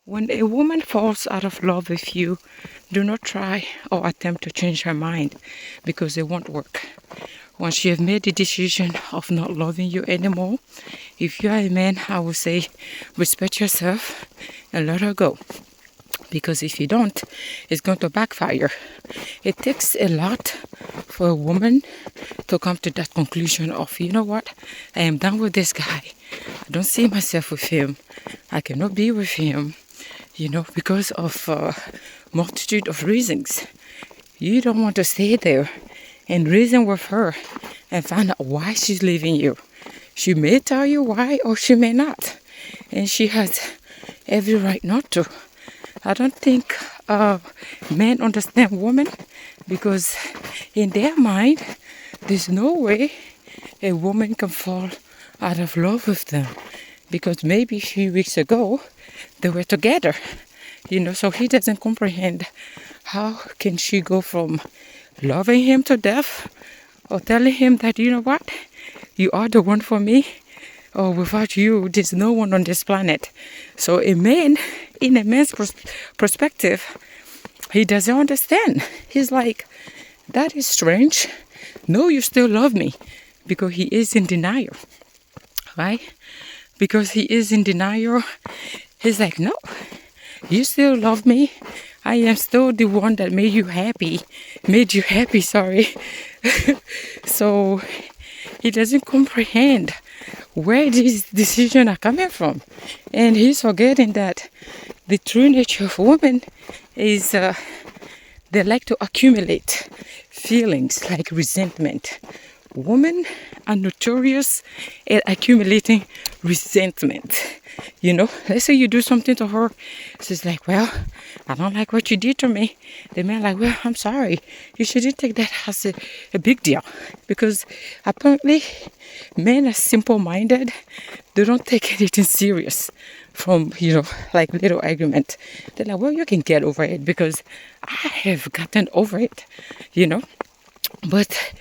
When a woman falls out of love with you, do not try or attempt to change her mind because it won't work. Once you have made the decision of not loving you anymore, if you are a man, I would say respect yourself and let her go. Because if you don't, it's going to backfire. It takes a lot for a woman to come to that conclusion of, you know what, I am done with this guy. I don't see myself with him. I cannot be with him, because of multitude of reasons. You don't want to stay there and reason with her and find out why she's leaving you. She may tell you why or she may not. And she has every right not to. I don't think men understand women because in their mind, there's no way a woman can fall out of love with them because maybe a few weeks ago they were together, so he doesn't comprehend how can she go from loving him to death or telling him that, you know what, you are the one for me, or without you, there's no one on this planet. So a man, in a man's perspective, he doesn't understand. He's like, that is strange. No, you still love me, because he is in denial, right? Because he is in denial, he's like, no, you still love me. I am still the one that made you happy, sorry. So he doesn't comprehend where these decisions are coming from. And he's forgetting that the true nature of women is they like to accumulate feelings like resentment. Women are notorious at accumulating resentment. Let's say you do something to her. She's like, well, I don't like what you did to me. The man like, well, I'm sorry. You shouldn't take that as a big deal. Because apparently men are simple-minded. They don't take anything serious from, like little argument. They're like, well, you can get over it because I have gotten over it, But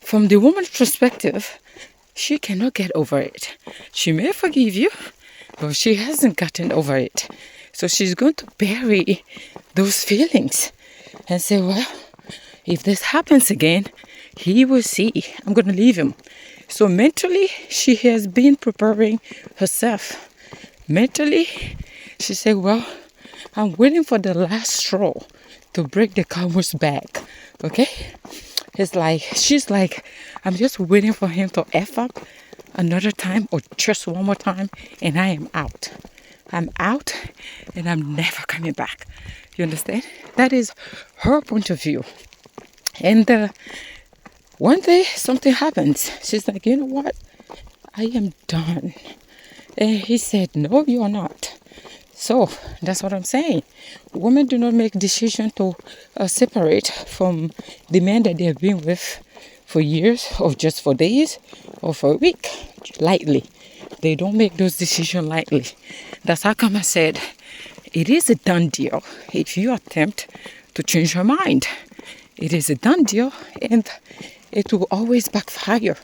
from the woman's perspective, she cannot get over it. She may forgive you, but she hasn't gotten over it. So she's going to bury those feelings and say, well, if this happens again, he will see I'm going to leave him. So mentally, she has been preparing herself. Mentally, she said, well, I'm waiting for the last straw to break the camel's back. Okay? She's like, I'm just waiting for him to F up another time or just one more time and I am out. I'm out and I'm never coming back. You understand? That is her point of view. And one day something happens. She's like, you know what? I am done. And he said, no, you are not. So that's what I'm saying. Women do not make decisions to separate from the man that they have been with for years or just for days or for a week lightly. They don't make those decisions lightly. That's how come I said it is a done deal if you attempt to change her mind. It is a done deal and it will always backfire.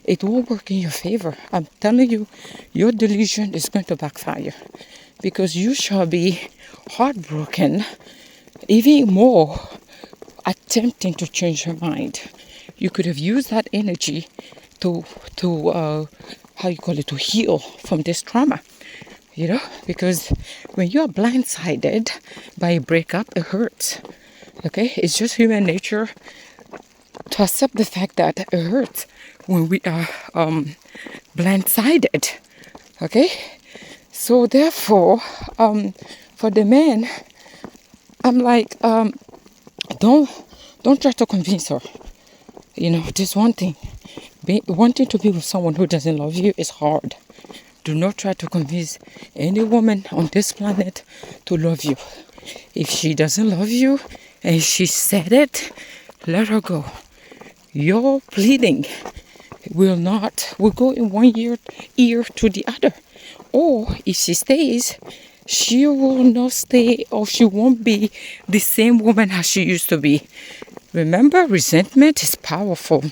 It won't work in your favor. I'm telling you, your delusion is going to backfire. Because you shall be heartbroken, even more, attempting to change her mind. You could have used that energy to to heal from this trauma. Because when you are blindsided by a breakup, it hurts. Okay, it's just human nature to accept the fact that it hurts when we are blindsided. Okay. So therefore, for the men, I'm like, don't try to convince her. Just one thing. Wanting to be with someone who doesn't love you is hard. Do not try to convince any woman on this planet to love you. If she doesn't love you and she said it, let her go. Your pleading will go in one ear to the other. Or if she stays, she will not stay or she won't be the same woman as she used to be. Remember, resentment is powerful.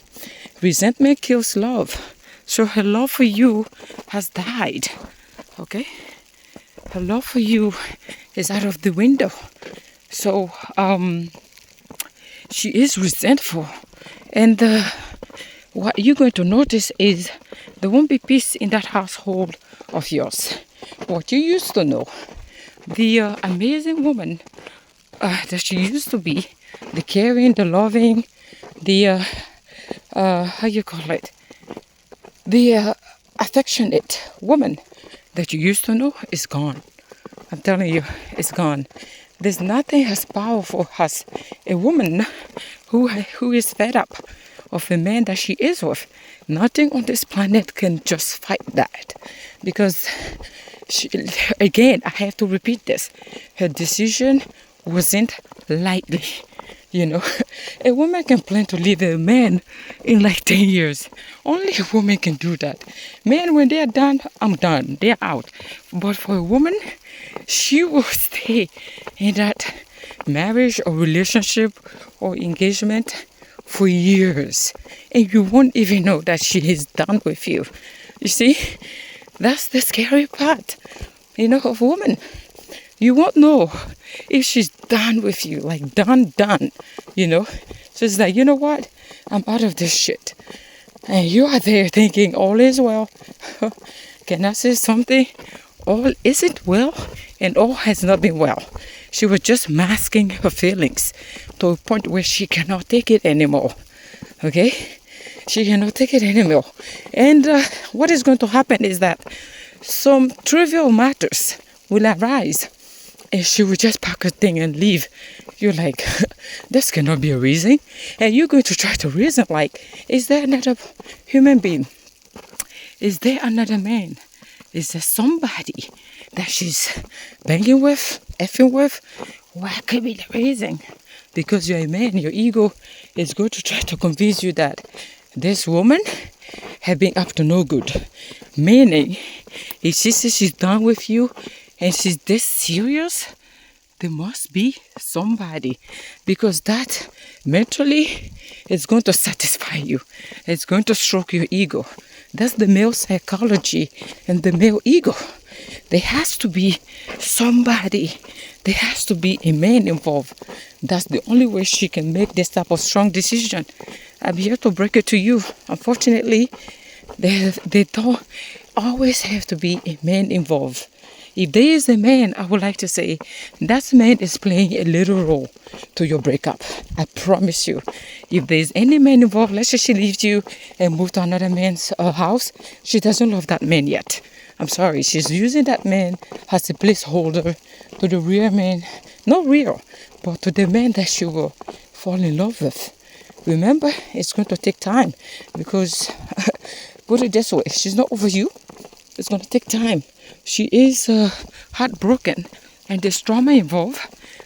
Resentment kills love. So her love for you has died. Okay? her love for you is out of the window. So she is resentful. And what you're going to notice is there won't be peace in that household of yours. What you used to know, the amazing woman that she used to be, the caring, the loving, the how you call it, the affectionate woman that you used to know is gone. I'm telling you, it's gone. There's nothing as powerful as a woman who is fed up of the man that she is with. Nothing on this planet can just fight that. Because, again, I have to repeat this. Her decision wasn't lightly. You know, a woman can plan to leave a man in like 10 years. Only a woman can do that. Men, when they're done, I'm done. They're out. But for a woman, she will stay in that marriage or relationship or engagement for years. And you won't even know that she is done with you. You see, that's the scary part, of woman. You won't know if she's done with you, like done, So it's like, you know what? I'm out of this shit. And you are there thinking all is well. Can I say something? All isn't well and all has not been well. She was just masking her feelings to a point where she cannot take it anymore. Okay? She cannot take it anymore. And what is going to happen is that some trivial matters will arise. And she would just pack her thing and leave. You're like, this cannot be a reason. And you're going to try to reason like, is there another human being? Is there another man? Is there somebody that she's banging with, effing with? What could be the reason? Because you're a man, your ego is going to try to convince you that this woman has been up to no good. Meaning, if she says she's done with you, and she's this serious, there must be somebody. Because that mentally is going to satisfy you. It's going to stroke your ego. That's the male psychology and the male ego. There has to be somebody. There has to be a man involved. That's the only way she can make this type of strong decision. I'm here to break it to you. Unfortunately, they don't always have to be a man involved. If there is a man, I would like to say, that man is playing a little role to your breakup. I promise you. If there is any man involved, let's say she leaves you and moves to another man's house, she doesn't love that man yet. I'm sorry, she's using that man as a placeholder to the real man. Not real, but to the man that she will fall in love with. Remember, it's going to take time because, put it this way, she's not over you. It's going to take time. She is heartbroken and there's trauma involved.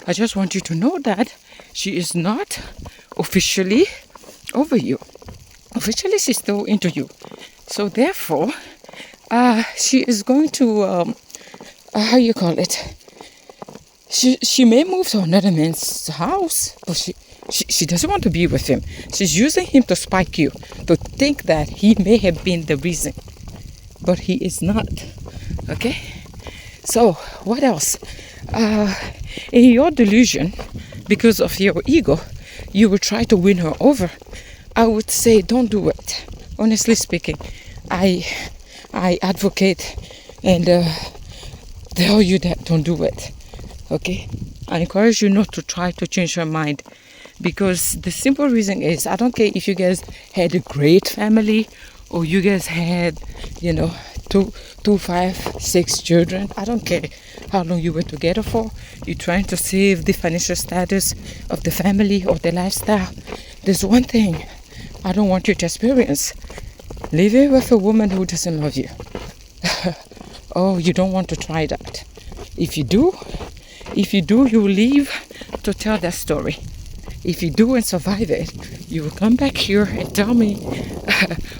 I just want you to know that she is not officially over you. Officially, she's still into you. So therefore, she is going to, how you call it? She may move to another man's house, but she doesn't want to be with him. She's using him to spike you, to think that he may have been the reason. But he is not. Okay? So, what else? In your delusion, because of your ego, you will try to win her over. I would say don't do it. Honestly speaking, I advocate and tell you that don't do it. Okay? I encourage you not to try to change her mind. Because the simple reason is, I don't care if you guys had a great family or you guys had, 2, 5, 6 children. I don't care how long you were together for. You're trying to save the financial status of the family or the lifestyle. There's one thing I don't want you to experience. Living with a woman who doesn't love you. Oh, you don't want to try that. If you do, you will leave to tell that story. If you do and survive it, you will come back here and tell me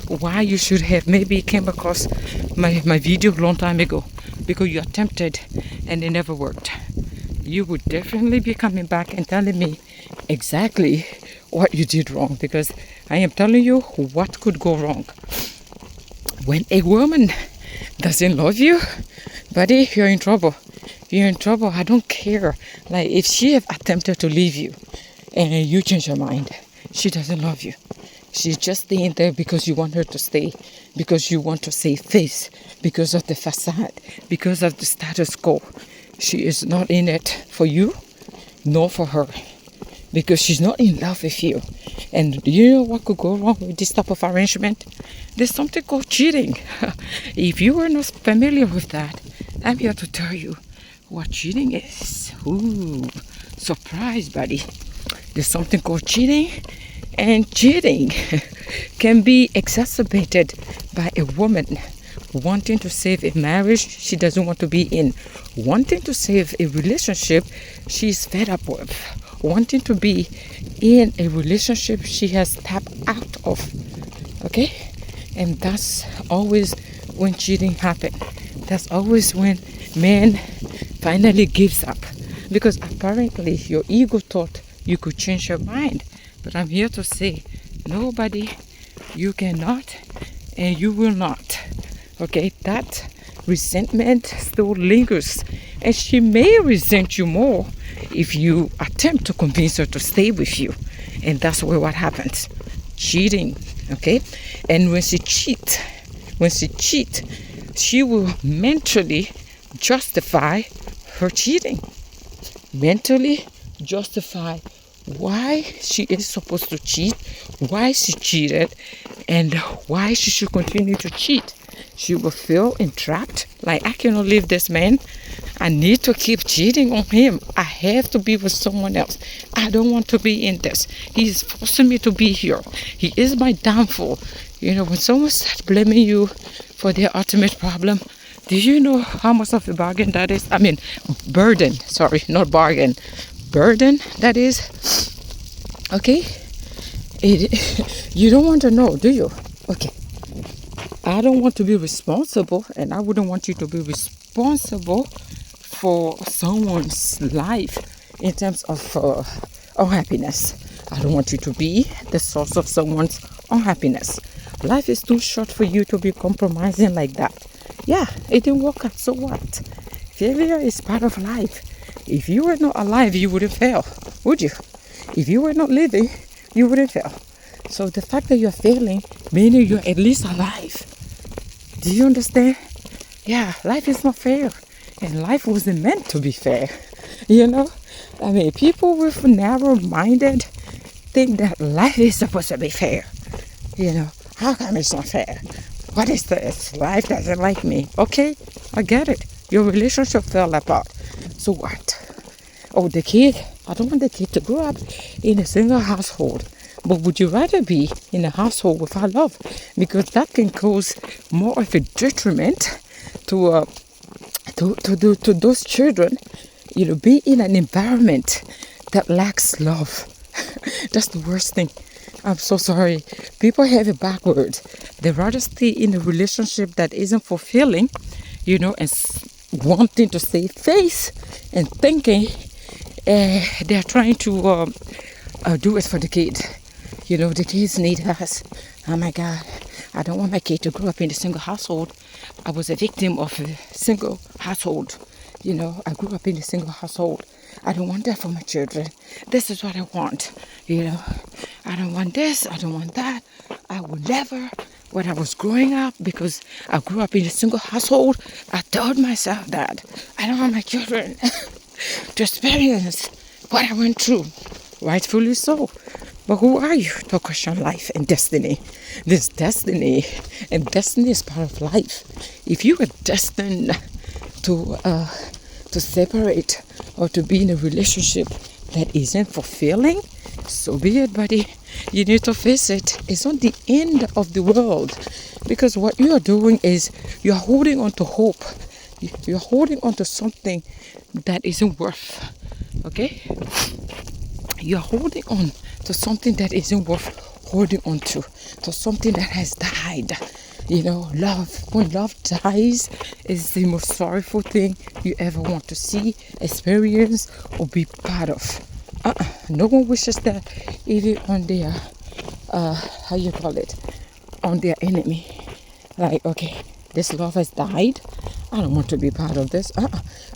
why you should have maybe came across my video a long time ago because you attempted and it never worked. You would definitely be coming back and telling me exactly what you did wrong because I am telling you what could go wrong. When a woman doesn't love you, buddy, you're in trouble. you're in trouble. I don't care. Like, if she have attempted to leave you and you change your mind, she doesn't love you. She's just staying there because you want her to stay, because you want to save face, because of the facade, because of the status quo. She is not in it for you, nor for her, because she's not in love with you. And do you know what could go wrong with this type of arrangement? There's something called cheating. If you are not familiar with that, I'm here to tell you what cheating is. Ooh, surprise, buddy. There's something called cheating, and cheating can be exacerbated by a woman wanting to save a marriage she doesn't want to be in, wanting to save a relationship she's fed up with, wanting to be in a relationship she has tapped out of. Okay? And that's always when cheating happens. That's always when man finally gives up. Because apparently your ego thought you could change your mind. But I'm here to say, nobody, you cannot, and you will not. Okay, that resentment still lingers, and she may resent you more if you attempt to convince her to stay with you. And that's where what happens. Cheating, okay? And when she cheats, she will mentally justify her cheating. Mentally justify why she is supposed to cheat, why she cheated, and why she should continue to cheat. She will feel entrapped, like, I cannot leave this man. I need to keep cheating on him. I have to be with someone else. I don't want to be in this. He is forcing me to be here. He is my downfall. You know, when someone starts blaming you for their ultimate problem, do you know how much of a bargain that is? I mean, burden. Sorry, not bargain. Burden that is. Okay? You don't want to know, do you? Okay. I don't want to be responsible, and I wouldn't want you to be responsible for someone's life in terms of unhappiness. I don't want you to be the source of someone's unhappiness. Life is too short for you to be compromising like that. Yeah, it didn't work out, so what? Failure is part of life. If you were not alive, you wouldn't fail, would you? If you were not living, you wouldn't fail. So the fact that you're failing, meaning you're at least alive. Do you understand? Yeah, life is not fair. And life wasn't meant to be fair. You know? I mean, people with narrow-minded think that life is supposed to be fair. You know, how come it's not fair? What is this? Life doesn't like me. Okay, I get it. Your relationship fell apart. So what? Oh, the kid? I don't want the kid to grow up in a single household. But would you rather be in a household without love? Because that can cause more of a detriment to those children. You know, be in an environment that lacks love. That's the worst thing. I'm so sorry. People have it backwards. They rather stay in a relationship that isn't fulfilling, you know, and wanting to save face and thinking they're trying to do it for the kid. You know, the kids need us. Oh my God, I don't want my kid to grow up in a single household. I was a victim of a single household. You know, I grew up in a single household. I don't want that for my children. This is what I want. You know, I don't want this. I don't want that. I would never, when I was growing up, because I grew up in a single household, I told myself that I don't want my children to experience what I went through. Rightfully so. But who are you to question life and destiny? This destiny, and destiny is part of life. If you are destined to separate or to be in a relationship that isn't fulfilling, so be it, buddy. You need to face it. It's not the end of the world, because what you are doing is you're holding on to hope. You're holding on to something that isn't worth. Okay? You're holding on to something that isn't worth holding on to something that has died. You know, love. When love dies, is the most sorrowful thing you ever want to see, experience, or be part of. No one wishes that, even on their, on their enemy. Like, okay, this love has died. I don't want to be part of this.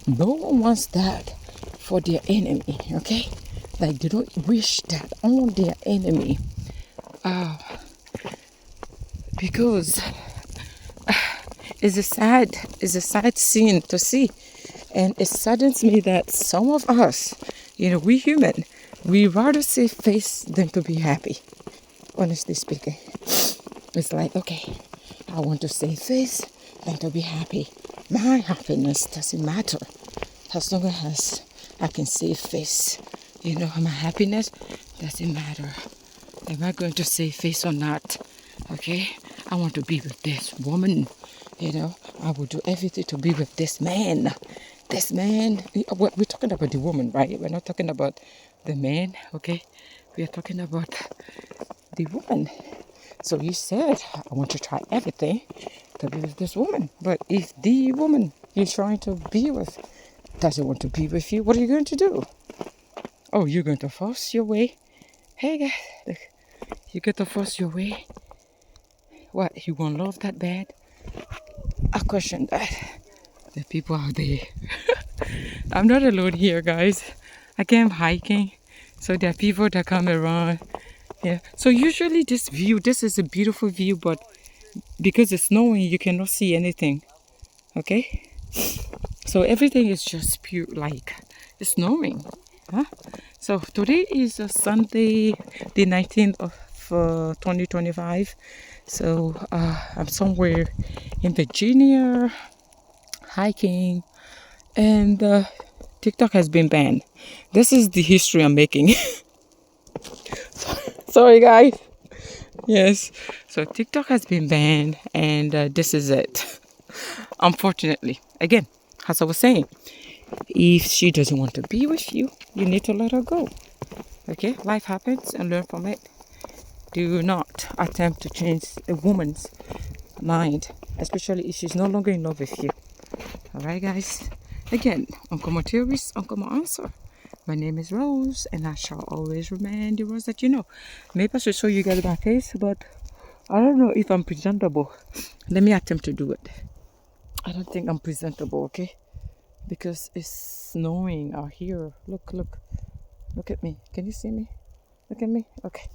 No one wants that for their enemy, okay? Like they don't wish that on their enemy. Because it's a sad scene to see. And it saddens me that some of us, we human, we rather save face than to be happy. Honestly speaking. It's like, okay, I want to save face than to be happy. My happiness doesn't matter as long as I can save face. My happiness doesn't matter. Am I going to save face or not? Okay, I want to be with this woman. I will do everything to be with this man. This man, we're talking about the woman, right? We're not talking about the man, okay? We are talking about the woman. So you said, I want to try everything to be with this woman. But if the woman you're trying to be with doesn't want to be with you, what are you going to do? Oh, you're going to force your way? Hey guys, look, you're going to force your way? What, you gonna love that bad? I question that. The people out there. I'm not alone here, guys. I came hiking, so there are people that come around. Yeah. So usually this is a beautiful view, but because it's snowing, you cannot see anything. Okay. So everything is just pure, like it's snowing. Huh? So today is a Sunday, the 19th of 2025. So I'm somewhere in Virginia hiking, and TikTok has been banned. This is the history I'm making. Sorry, guys. Yes. So TikTok has been banned, and this is it. Unfortunately, again, as I was saying, if she doesn't want to be with you, you need to let her go. Okay, life happens and learn from it. Do not attempt to change a woman's mind, especially if she's no longer in love with you. Alright, guys. Again, uncommon theories, uncommon answer. My name is Rose, and I shall always remain the Rose that you know. Maybe I should show you guys my face, but I don't know if I'm presentable. Let me attempt to do it. I don't think I'm presentable, okay? Because it's snowing out here. Look at me. Can you see me? Look at me. Okay.